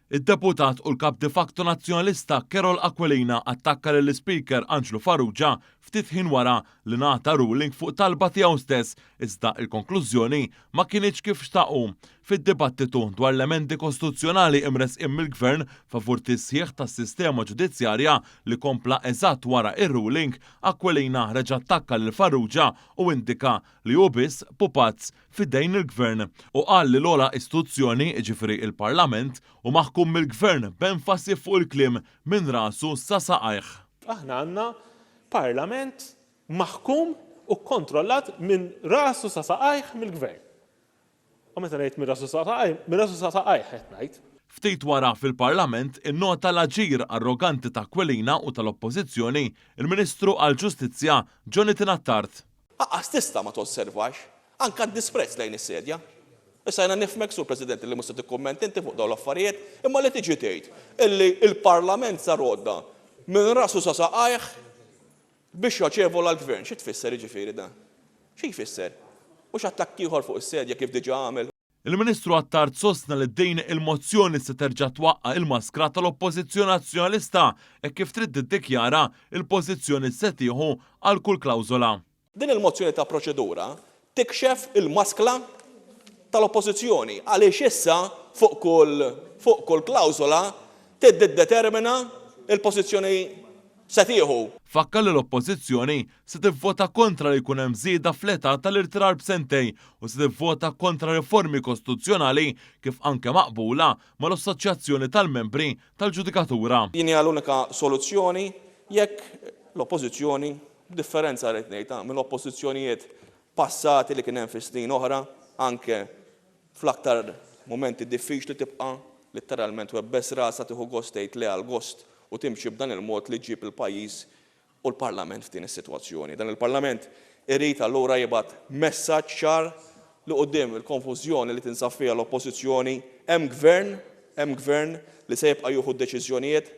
Id-deputat u l-kap de facto nazzjonalista Carol Aquilina attakka lill-Speaker Angelo Farrugia ftit ħin wara li ngħata ruling fuq talba tiegħu stess, iżda l-konklużjoni ma kienx kif xtaqu. Fid-dibattitu dwar l-emendi kostituzzjonali imresqin mill-Gvern favur tisħiħ tas-sistema ġudizzjarja li kompla eżatt wara ir-ruling, Aquilina reġa' attakka lil Farrugia u indika li hu biss pupazz fidejn il-Gvern u qal li l-ogħla istituzzjoni, jiġifieri il-Parlament, u maħkum mill-Gvern b'enfasi fuq il-kliem minn rasu sa saqajh. Aħna għandna Parlament maħkum u kontrollat minn rasu sa saqajh mill-Gvern. U meta ngħid minn rasu sa saqajh qed ngħid. Ftit wara fil-Parlament innota l-aġir arroganti ta' Aquilina u tal-Oppożizzjoni il-Ministru għall-Ġustizzja Jonathan Attard. Aqqas tista' ma tosservax anke d-disprezz lejn is-sedja. Issa jiena nifhmek sur President li mhux se tikkummenti inti fuq dawn l-affarijiet, imma li tiġi tgħid illi l-Parlament sar għodda minn rasu sa saqajh biex jaċevola l-Gvern. Xi tfisser jiġifieri dan? Xi jfisser? Mhux attakk ieħor fuq is-sedja kif diġà għamel. Il-Ministru Attard sostna li din il-mozzjoni se terġa' twaqqa' il-maskra tal-Oppożizzjoni Nazzjonalista e kif trid tiddikjara il-pożizzjoni se tieħu għal kull klawżola. Din il-mozzjoni ta' proċedura tikxef il-maskla tal-Oppożizzjoni għaliex issa fuq kull klawżola tiddetermina il-pożizzjoni se tieħu. Fakka li l-Oppożizzjoni se tivvota kontra li jkun hemm żieda fl-età tal-irtirar b'sentejn u se tivvota kontra riformi kostituzzjonali kif anke maqbula mal-Assoċjazzjoni tal-Membri tal-Ġudikatura. Din hija l-unika soluzzjoni jekk l-Oppożizzjoni, differenza rrid ngħidha mill-oppożizzjonijiet passati li kien hemm fi snin oħra, anke fl-aktar momenti diffiċli tibqa' litteralment webbes rasa tieħu gost tgħid le għal gost u timxi b'dan il-mod li ġib il-pajjiż u l-Parlament f'din is-sitwazzjoni. Dan il-Parlament irid allura jibgħat messaġġ ċar li quddiem il-konfużjoni li tinsab fiha l-Oppożizzjoni hemm gvern li se jibqa' jieħu d-deċiżjonijiet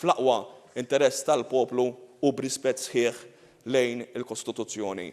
fl-aqwa interess tal-poplu u b'rispett sħiħ lejn il-Kostituzzjoni.